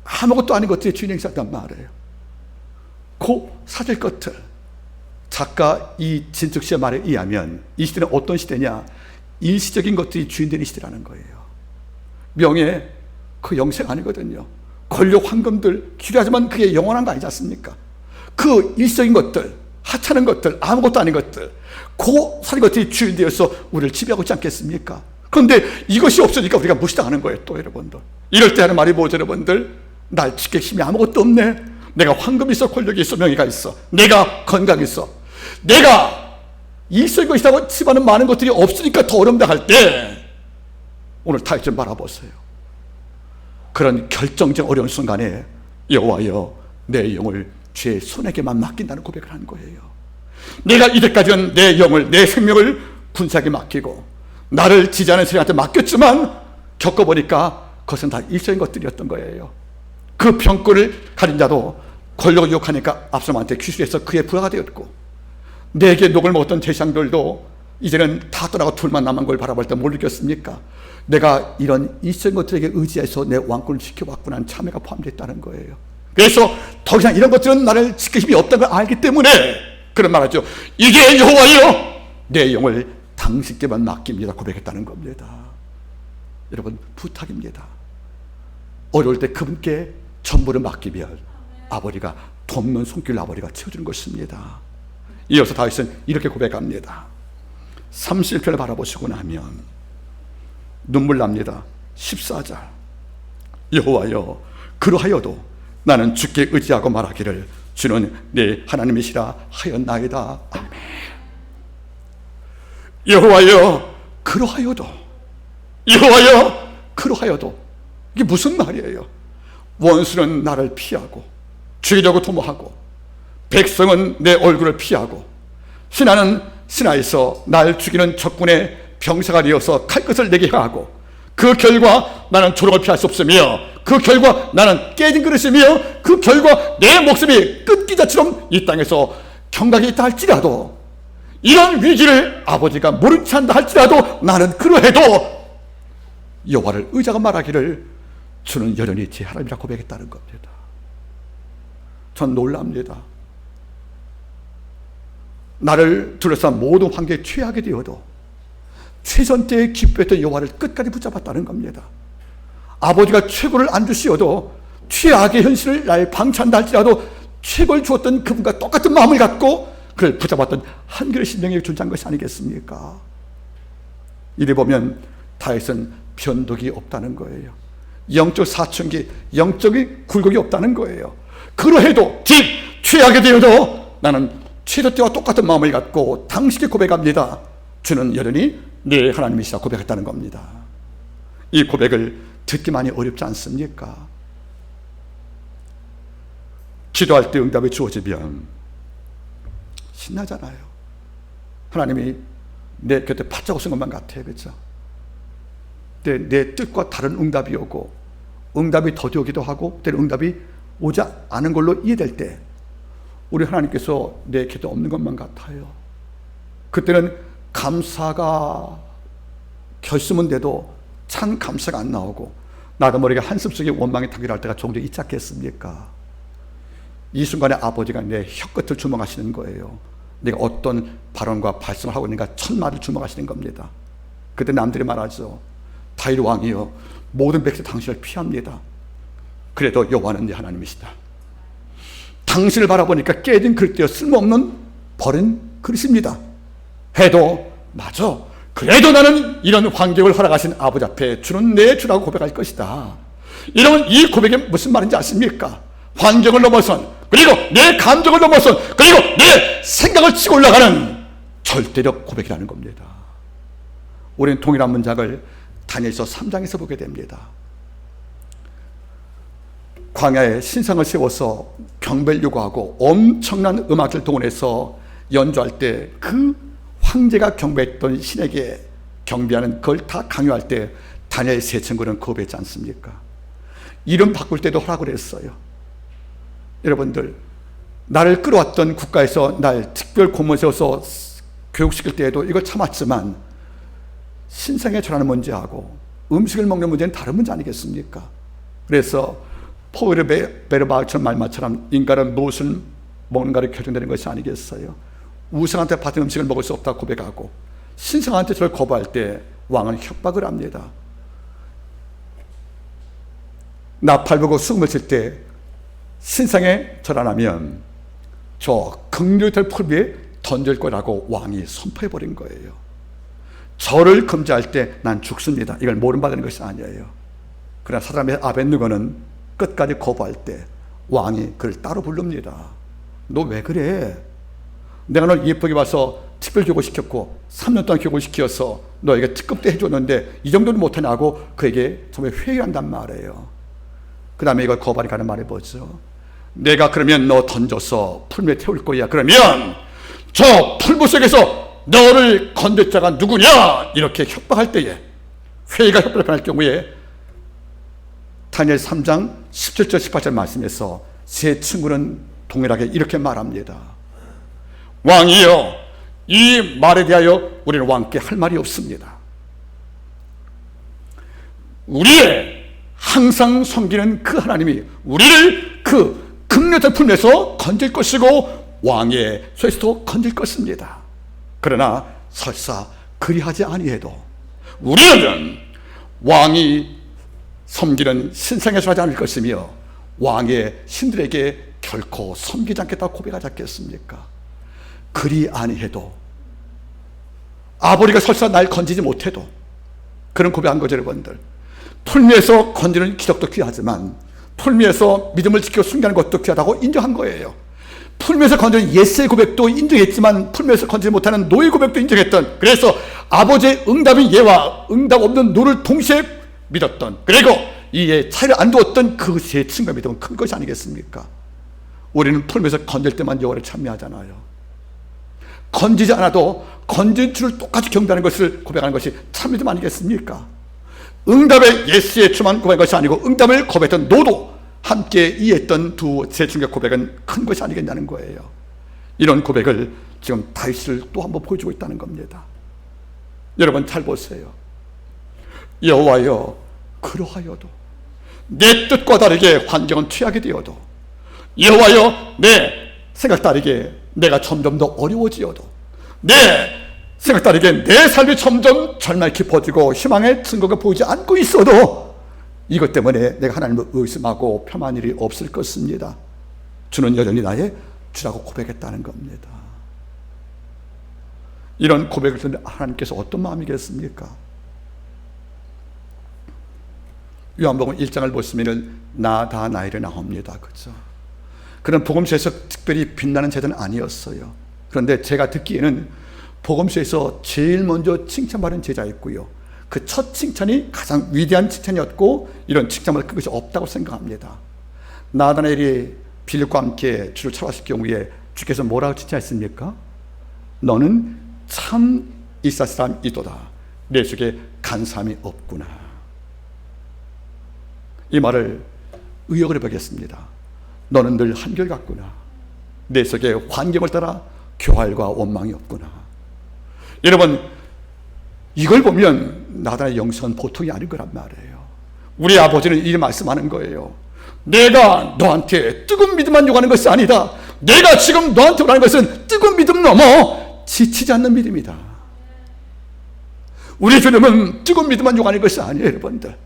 아무것도 아닌 것들이 주인 행사한단 말이에요. 곧 사라질 것들. 작가 이진숙 씨의 말에 의하면 이 시대는 어떤 시대냐? 일시적인 것들이 주인되는 시대라는 거예요. 명예, 그 영생 아니거든요. 권력, 황금들 필요하지만 그게 영원한 거 아니지 않습니까? 그 일시적인 것들, 하찮은 것들, 아무것도 아닌 것들, 그 사는 것들이 주인되어서 우리를 지배하고 있지 않겠습니까? 그런데 이것이 없으니까 우리가 무시당하는 거예요, 또 여러분들. 이럴 때 하는 말이 뭐죠, 여러분들? 날 지킬 힘이 아무것도 없네. 내가 황금이 있어, 권력이 있어, 명예가 있어. 내가 건강이 있어. 내가 일시적인 것이라고 치부하는 많은 것들이 없으니까 더 어렵다 할 때 오늘 다윗 좀 바라보세요. 그런 결정적 어려운 순간에 여호와여, 내 영을 죄의 손에게만 맡긴다는 고백을 하는 거예요. 내가 이때까지는 내 영을, 내 생명을 군사에게 맡기고 나를 지지하는 세력한테 맡겼지만 겪어보니까 그것은 다 일시적인 것들이었던 거예요. 그 병권을 가진 자도 권력을 유혹하니까 압살롬한테 귀술해서 그의 부하가 되었고, 내게 녹을 먹었던 제사장들도 이제는 다 떠나고 둘만 남은 걸 바라볼 때 뭘 느꼈습니까? 내가 이런 일시적인 것들에게 의지해서 내 왕권을 지켜왔구나 하는 참회가 포함되어 있다는 거예요. 그래서 더 이상 이런 것들은 나를 지킬 힘이 없다는 걸 알기 때문에 그런 말하죠. 이게 여호와여, 내 영을 당신께만 맡깁니다 고백했다는 겁니다. 여러분, 부탁입니다. 어려울 때 그분께 전부를 맡기면 아버지가 돕는 손길, 아버지가 채워주는 것입니다. 이어서 다윗은 이렇게 고백합니다. 31편을 바라보시고 나면 눈물 납니다. 14절, 여호와여, 그러하여도 나는 주께 의지하고 말하기를 주는 내 하나님이시라 하였나이다. 아멘. 여호와여, 그러하여도, 여호와여, 그러하여도, 이게 무슨 말이에요? 원수는 나를 피하고 죽이려고 도모하고 백성은 내 얼굴을 피하고 신하는 신하에서 날 죽이는 적군의 병사가 되어서 칼끝을 내게 향하고 그 결과 나는 조롱을 피할 수 없으며 그 결과 나는 깨진 그릇이며 그 결과 내 목숨이 끝기자처럼 이 땅에서 경각이 있다 할지라도, 이런 위기를 아버지가 모른 채 한다 할지라도 나는 그러해도 여호와를 의지하고 말하기를 주는 여전히 제 하나님이라 고백했다는 겁니다. 전 놀랍니다. 나를 둘러싼 모든 환경에 취하게 되어도 최선 때에 기뻐했던 여호와를 끝까지 붙잡았다는 겁니다. 아버지가 최고를 안 주시어도 최악의 현실을 날 방치한다 할지라도 최고를 주었던 그분과 똑같은 마음을 갖고 그를 붙잡았던 한결의 신명이 존재한 것이 아니겠습니까? 이래 보면 다윗은 변덕이 없다는 거예요. 영적 사춘기, 영적인 굴곡이 없다는 거예요. 그러해도 즉 최악이 되어도 나는 최저 때와 똑같은 마음을 갖고 당신께 고백합니다. 주는 여전히 내 하나님이시라 고백했다는 겁니다. 이 고백을 듣기만이 어렵지 않습니까? 기도할 때 응답이 주어지면 신나잖아요. 하나님이 내 곁에 바짝 오신 것만 같아요. 그렇죠? 내 뜻과 다른 응답이 오고 응답이 더디 오기도 하고 때로 응답이 오지 않은 걸로 이해될 때 우리 하나님께서 내 곁에 없는 것만 같아요. 그때는 감사가 결심은 돼도 참 감사가 안 나오고 나도 모르게 한숨 속에 원망이 타기를 할 때가 종종 있지 않겠습니까? 이 순간에 아버지가 내 혀끝을 주목하시는 거예요. 내가 어떤 발언과 발성을 하고 있는가 천마를 주목하시는 겁니다. 그때 남들이 말하죠. 다윗 왕이여 모든 백성 당신을 피합니다. 그래도 여호와는 네 하나님이시다. 당신을 바라보니까 깨진 그릇되어 쓸모없는 버린 그릇입니다. 해도 맞아. 그래도 나는 이런 환경을 허락하신 아버지 앞에 주는 내 주라고 고백할 것이다. 이러면 이 고백이 무슨 말인지 아십니까? 환경을 넘어선, 그리고 내 감정을 넘어선, 그리고 내 생각을 치고 올라가는 절대적 고백이라는 겁니다. 우리는 동일한 문장을 다니엘서 3장에서 보게 됩니다. 광야에 신상을 세워서 경배를 요구하고 엄청난 음악을 동원해서 연주할 때 그 황제가 경배했던 신에게 경배하는 그걸 다 강요할 때 다니엘 세 친구는 거부했지 않습니까? 이름 바꿀 때도 허락을 했어요. 여러분들, 나를 끌어왔던 국가에서 날 특별 고문 세워서 교육시킬 때에도 이걸 참았지만 신상에 절하는 문제하고 음식을 먹는 문제는 다른 문제 아니겠습니까? 그래서 포에르 베르바처럼 말마처럼 인간은 무엇을 먹는가를 결정되는 것이 아니겠어요? 우상한테 받은 음식을 먹을 수 없다고 고백하고 신상한테 저를 거부할 때 왕은 협박을 합니다. 나팔 불고 수금을 칠 때 신상에 절 안 하면 저 극류될 풀 위에 던질 거라고 왕이 선포해버린 거예요. 절을 금지할 때 난 죽습니다. 이걸 모른받는 것이 아니에요. 그러나 사람의 아벤누고는 끝까지 거부할 때 왕이 그를 따로 부릅니다. 너 왜 그래? 내가 널 예쁘게 봐서 특별 교육시켰고 3년 동안 교육시켜서 너에게 특급도 해줬는데 이 정도는 못하냐고 그에게 정말 회의한단 말이에요. 그 다음에 이걸 거부하니까 하는 말이 뭐죠? 내가 그러면 너 던져서 풀무에 태울 거야. 그러면 저 풀무 속에서 너를 건들 자가 누구냐? 이렇게 협박할 때에 회의가 협박을 변할 경우에 다니엘 3장 17절 18절 말씀에서 세 친구는 동일하게 이렇게 말합니다. 왕이여, 이 말에 대하여 우리는 왕께 할 말이 없습니다. 우리의 항상 섬기는 그 하나님이 우리를 그 극렬한 품에서 건질 것이고 왕의 손에서도 건질 것입니다. 그러나 설사 그리하지 아니해도 우리는 왕이 섬기는 신상에서 하지 않을 것이며 왕의 신들에게 결코 섬기지 않겠다고 고백하지 않겠습니까? 그리 아니해도 아버지가 설사 날 건지지 못해도 그런 고백한 거죠. 여러분들, 풀미에서 건지는 기적도 귀하지만 풀미에서 믿음을 지켜 숨기는 것도 귀하다고 인정한 거예요. 풀미에서 건지는 예스의 고백도 인정했지만 풀미에서 건지지 못하는 노의 고백도 인정했던, 그래서 아버지의 응답인 예와 응답 없는 노를 동시에 믿었던, 그리고 이에 차이를 안 두었던 그 세 친구의 믿음은 큰 것이 아니겠습니까? 우리는 풀미에서 건질 때만 여호와를 찬미하잖아요. 건지지 않아도 건진 주를 똑같이 경배하는 것을 고백하는 것이 참 믿음 아니겠습니까? 응답의 예스의 주만 고백한 것이 아니고 응답을 고백했던 노도 함께 이해했던 두 세 친구의 고백은 큰 것이 아니겠냐는 거예요. 이런 고백을 지금 다윗을 또 한번 보여주고 있다는 겁니다. 여러분 잘 보세요. 여호와여, 그러하여도 내 뜻과 다르게 환경은 취하게 되어도, 여호와여, 내 생각 다르게 내가 점점 더 어려워지어도, 내 생각 다르게 내 삶이 점점 절망이 깊어지고 희망의 증거가 보이지 않고 있어도 이것 때문에 내가 하나님을 의심하고 폄하한 일이 없을 것입니다. 주는 여전히 나의 주라고 고백했다는 겁니다. 이런 고백을 듣는 하나님께서 어떤 마음이겠습니까? 요한복음 1장을 보시면 나 다 나이를 나옵니다. 그렇죠? 그런 복음서에서 특별히 빛나는 제자는 아니었어요. 그런데 제가 듣기에는 복음서에서 제일 먼저 칭찬받은 제자였고요, 그 첫 칭찬이 가장 위대한 칭찬이었고 이런 칭찬을 그것이 없다고 생각합니다. 나다나엘이 빌립과 함께 주를 찾아왔을 경우에 주께서 뭐라고 칭찬했습니까? 너는 참 이스라엘 사람이도다. 내 속에 간사함이 없구나. 이 말을 의역을 해보겠습니다. 너는 늘 한결같구나. 내 속에 환경을 따라 교활과 원망이 없구나. 여러분, 이걸 보면 나단의 영성은 보통이 아닌 거란 말이에요. 우리 아버지는 이 말씀하는 거예요. 내가 너한테 뜨거운 믿음만 요구하는 것이 아니다. 내가 지금 너한테 요구하는 것은 뜨거운 믿음 넘어 지치지 않는 믿음이다. 우리 주님은 뜨거운 믿음만 요구하는 것이 아니에요, 여러분들.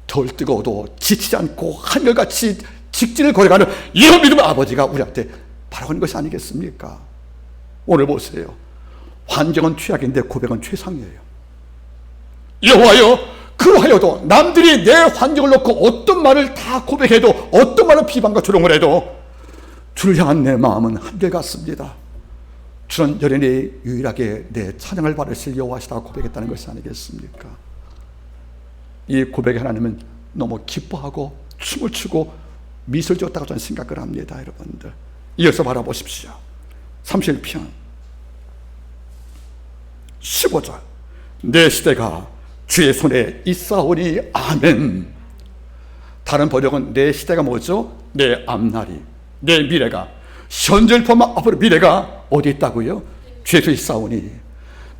덜 뜨거워도 지치지 않고 한결같이 직진을 걸어가는 이런 믿음을 아버지가 우리한테 바라는 것이 아니겠습니까? 오늘 보세요. 환경은 최악인데 고백은 최상이에요. 여호와여, 그러하여도 남들이 내 환경을 놓고 어떤 말을 다 고백해도, 어떤 말을 비방과 조롱을 해도 주를 향한 내 마음은 한결같습니다. 주는 여전히 유일하게 내 찬양을 받으실 여호와시다고 고백했다는 것이 아니겠습니까? 이 고백에 하나님은 너무 기뻐하고 춤을 추고 미소를 지었다고 저는 생각을 합니다. 여러분들, 이어서 바라보십시오. 31편 15절, 내 시대가 주의 손에 있사오니 아멘. 다른 번역은 내 시대가 뭐죠? 내 앞날이, 내 미래가, 현재를 포함한 앞으로 미래가 어디 있다고요? 주의 손에 있사오니.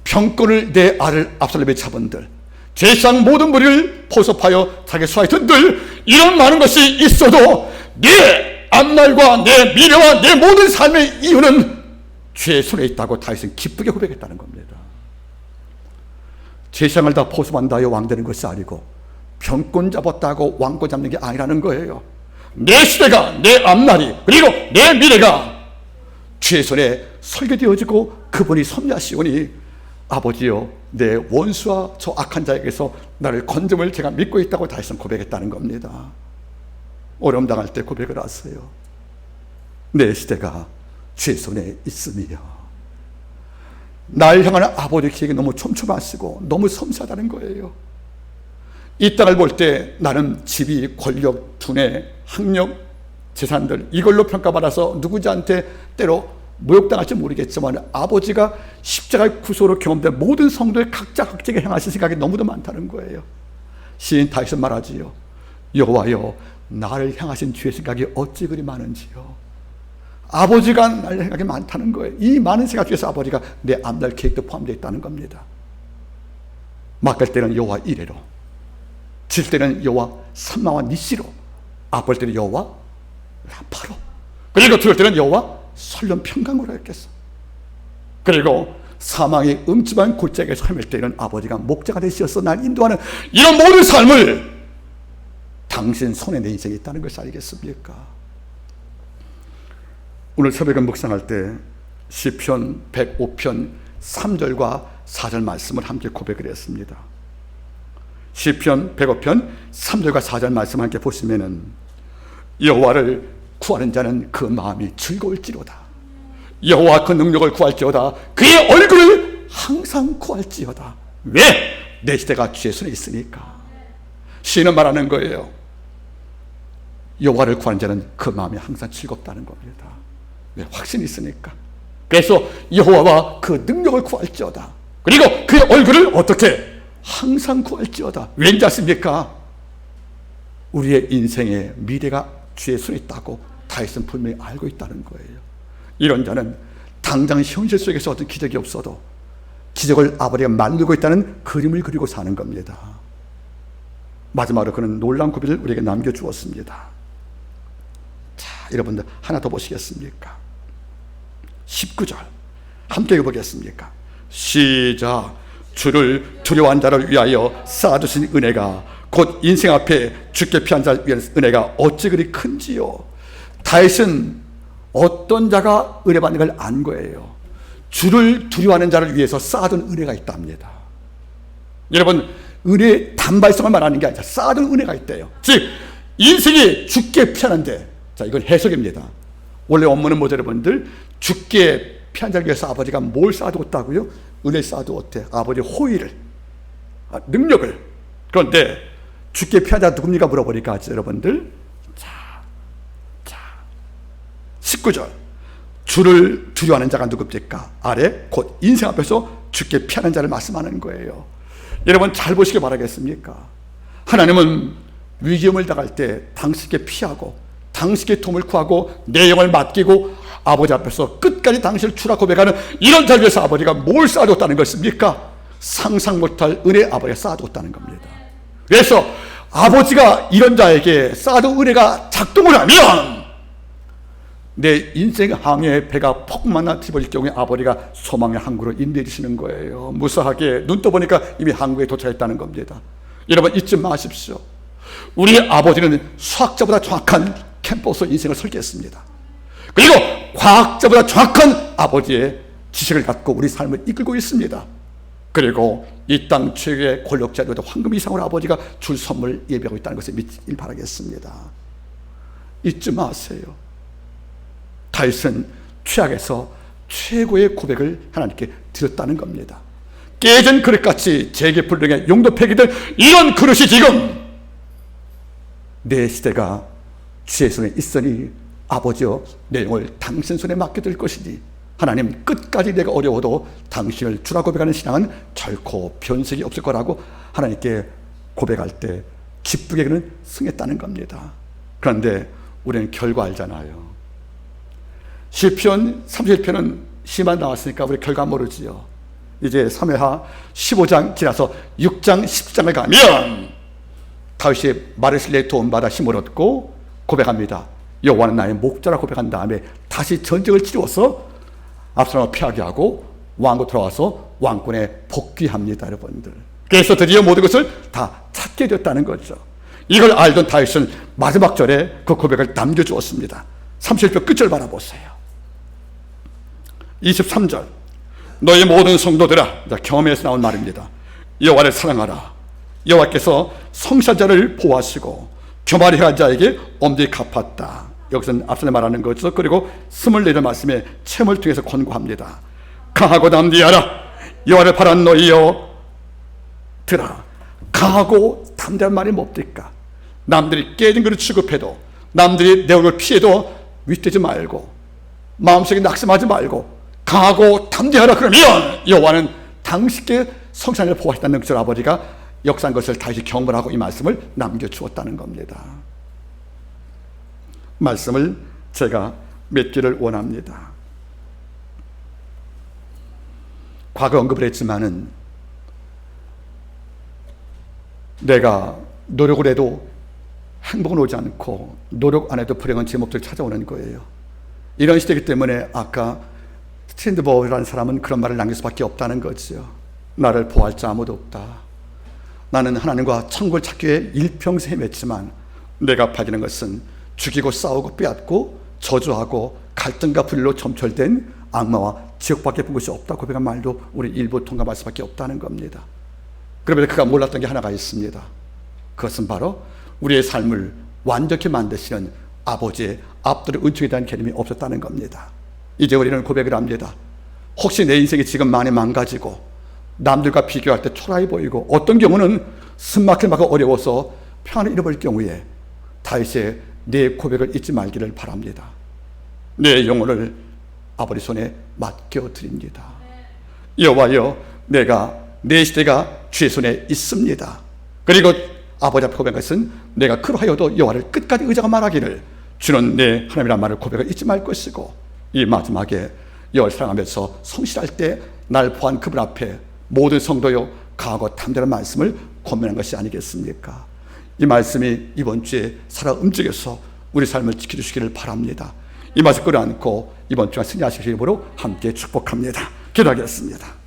병권을 내 아들 압살롬의 잡은들, 제상 모든 무리를 포섭하여 자기 수하에 든들, 이런 많은 것이 있어도 내 앞날과 내 미래와 내 모든 삶의 이유는 주의 손에 있다고 다윗은 기쁘게 고백했다는 겁니다. 제상을 다 포섭한다 하여 왕되는 것이 아니고 병권 잡았다고 왕권 잡는 게 아니라는 거예요. 내 시대가, 내 앞날이, 그리고 내 미래가 주의 손에 설계되어지고 그분이 섭리하시오니 아버지여, 내 원수와 저 악한 자에게서 나를 건짐을 제가 믿고 있다고 다윗은 고백했다는 겁니다. 어려움 당할 때 고백을 하세요. 내 시대가 주의 손에 있으며. 날 향하는 아버지 기획이 너무 촘촘하시고 너무 섬세하다는 거예요. 이 땅을 볼 때 나는 지위, 권력, 두뇌, 학력, 재산들, 이걸로 평가받아서 누구지한테 때로 모욕당할지 모르겠지만 아버지가 십자가의 구속으로 경험된 모든 성도의 각자 각자에게 향하신 생각이 너무도 많다는 거예요. 시인 다윗은 말하지요. 여호와여, 나를 향하신 주의 생각이 어찌 그리 많은지요. 아버지가 나를 생각이 많다는 거예요. 이 많은 생각 중에서 아버지가 내 앞날 계획도 포함되어 있다는 겁니다. 막을 때는 여호와 이레로, 질 때는 여호와 삼마와 니시로, 아플 때는 여호와 라파로, 그리고 두려울 때는 여호와 설령 평강으로 했겠어. 그리고 사망의 음침한 골짜기에서 헤맬 때는 아버지가 목자가 되시어서 날 인도하는 이런 모든 삶을 당신 손에 내 인생이 있다는 것이 아니겠습니까? 오늘 새벽에 묵상할 때 시편 105편 3절과 4절 말씀을 함께 고백을 했습니다. 시편 105편 3절과 4절 말씀 함께 보시면은 여호와를 구하는 자는 그 마음이 즐거울지로다. 여호와 그 능력을 구할지어다. 그의 얼굴을 항상 구할지어다. 왜? 내 시대가 주의 손에 있으니까. 시인은 말하는 거예요. 여호와를 구하는 자는 그 마음이 항상 즐겁다는 겁니다. 왜? 확신이 있으니까. 그래서 여호와와 그 능력을 구할지어다. 그리고 그의 얼굴을 어떻게? 항상 구할지어다. 왠지 아십니까? 우리의 인생의 미래가 주의 손에 있다고 다윗은 분명히 알고 있다는 거예요. 이런 자는 당장 현실 속에서 어떤 기적이 없어도 기적을 아버지가 만들고 있다는 그림을 그리고 사는 겁니다. 마지막으로 그는 놀라운 고비를 우리에게 남겨주었습니다. 자, 여러분들 하나 더 보시겠습니까? 19절 함께 읽어보겠습니까? 시작. 주를 두려워한 자를 위하여 쌓아두신 은혜가 곧 인생 앞에 주께 피한 자를 위한 은혜가 어찌 그리 큰지요. 다윗은 어떤 자가 은혜 받는 걸 안 거예요. 주를 두려워하는 자를 위해서 쌓아둔 은혜가 있답니다. 여러분, 은혜의 단발성을 말하는 게 아니라 쌓아둔 은혜가 있대요. 즉 인생이 주께 피하는데, 자, 이건 해석입니다. 원래 원문은 뭐죠, 여러분들? 주께 피한 자를 위해서 아버지가 뭘 쌓아두었다고요? 은혜 쌓아두었대. 아버지의 호의를, 능력을. 그런데 주께 피한 자가 누굽니까 물어보니까 여러분들, 자 19절 주를 두려워하는 자가 누굽니까? 아래 곧 인생 앞에서 주께 피하는 자를 말씀하는 거예요. 여러분 잘 보시기 바라겠습니까? 하나님은 위기음을 당할 때 당신께 피하고 당신께 도움을 구하고 내 영을 맡기고 아버지 앞에서 끝까지 당신을 주라 고백하는 이런 자리에서 아버지가 뭘 쌓아줬다는 것입니까? 상상 못할 은혜 아버지가 쌓아줬다는 겁니다. 그래서 아버지가 이런 자에게 쌓아둔 은혜가 작동을 하면 내 인생 항해의 배가 폭망나 뒤집어질 경우에 아버지가 소망의 항구로 인도해 주시는 거예요. 무사하게 눈 떠보니까 이미 항구에 도착했다는 겁니다. 여러분 잊지 마십시오. 우리 아버지는 수학자보다 정확한 캠퍼스 인생을 설계했습니다. 그리고 과학자보다 정확한 아버지의 지식을 갖고 우리 삶을 이끌고 있습니다. 그리고 이 땅 최고의 권력자들도 황금 이상으로 아버지가 줄 선물 예비하고 있다는 것을 믿길 바라겠습니다. 잊지 마세요. 다윗은 최악에서 최고의 고백을 하나님께 드렸다는 겁니다. 깨진 그릇같이 재개 불능의 용도 폐기들 이런 그릇이 지금 내 시대가 주의 손에 있으니 아버지여 내 영을 당신 손에 맡겨둘 것이니 하나님 끝까지 내가 어려워도 당신을 주라 고백하는 신앙은 결코 변색이 없을 거라고 하나님께 고백할 때 기쁘게는 승했다는 겁니다. 그런데 우리는 결과 알잖아요. 시편 31편은 시만 나왔으니까 우리 결과 모르지요. 이제 3회하 15장 지나서 6장 10장을 가면 다윗이 마르실레의 도움받아 힘을 얻고 고백합니다. 여호와는 나의 목자라 고백한 다음에 다시 전쟁을 치루어서 압살롬을 피하게 하고 왕으로 돌아와서 왕권에 복귀합니다. 여러분들, 그래서 드디어 모든 것을 다 찾게 됐다는 거죠. 이걸 알던 다윗은 마지막 절에 그 고백을 남겨주었습니다. 31편 끝을 바라보세요. 23절 너희 모든 성도들아, 경험에서 나온 말입니다. 여호와를 사랑하라. 여호와께서 성실한 자를 보호하시고 교만히 행한 자에게 엄중히 갚았다. 여기서는 앞서 말하는 거죠. 그리고 24절 말씀에 챔을 통해서 권고합니다. 강하고 담대하라. 여호와를 바란 너희여 들아. 강하고 담대한 말이 뭡니까? 남들이 깨진 그릇 취급해도, 남들이 내 얼굴을 피해도 윗대지 말고, 마음속에 낙심하지 말고 강하고 담대하라. 그러면 여호와는 당신께 성실한 자를 보호하셨다는 것을 아버지가 역사한 것을 다시 경험을 하고 이 말씀을 남겨주었다는 겁니다. 말씀을 제가 맺기를 원합니다. 과거 언급을 했지만은 내가 노력을 해도 행복은 오지 않고 노력 안 해도 불행한 제목들이 찾아오는 거예요. 이런 시대이기 때문에 아까 스탠드버라는 사람은 그런 말을 남길 수밖에 없다는 거죠. 나를 보호할 자 아무도 없다. 나는 하나님과 천국을 찾기 위해 일평생 헤맸지만 내가 발견한 것은 죽이고 싸우고 빼앗고 저주하고 갈등과 분리로 점철된 악마와 지옥밖에 본 것이 없다고 고백한 말도 우리 일부 통감할 수밖에 없다는 겁니다. 그러면 그가 몰랐던 게 하나가 있습니다. 그것은 바로 우리의 삶을 완벽히 만드시는 아버지의 앞뒤의 은총에 대한 개념이 없었다는 겁니다. 이제 우리는 고백을 합니다. 혹시 내 인생이 지금 많이 망가지고 남들과 비교할 때 초라해 보이고 어떤 경우는 숨막힐 만큼 어려워서 평안을 잃어버릴 경우에 다윗의 내 고백을 잊지 말기를 바랍니다. 내 영혼을 아버지 손에 맡겨드립니다. 여호와여, 내 시대가 주의 손에 있습니다. 그리고 아버지 앞에 고백한 것은 내가 그러하여도 여호와를 끝까지 의지하고 말하기를 주는 내 하나님이란 말을 고백을 잊지 말 것이고 이 마지막에 여호와를 사랑하면서 성실할 때 날 보한 그분 앞에 모든 성도여 강하고 담대한 말씀을 권면한 것이 아니겠습니까? 이 말씀이 이번 주에 살아 움직여서 우리 삶을 지켜주시기를 바랍니다. 이 말씀 끌어안고 이번 주가 승리하시기를 함께 축복합니다. 기도하겠습니다.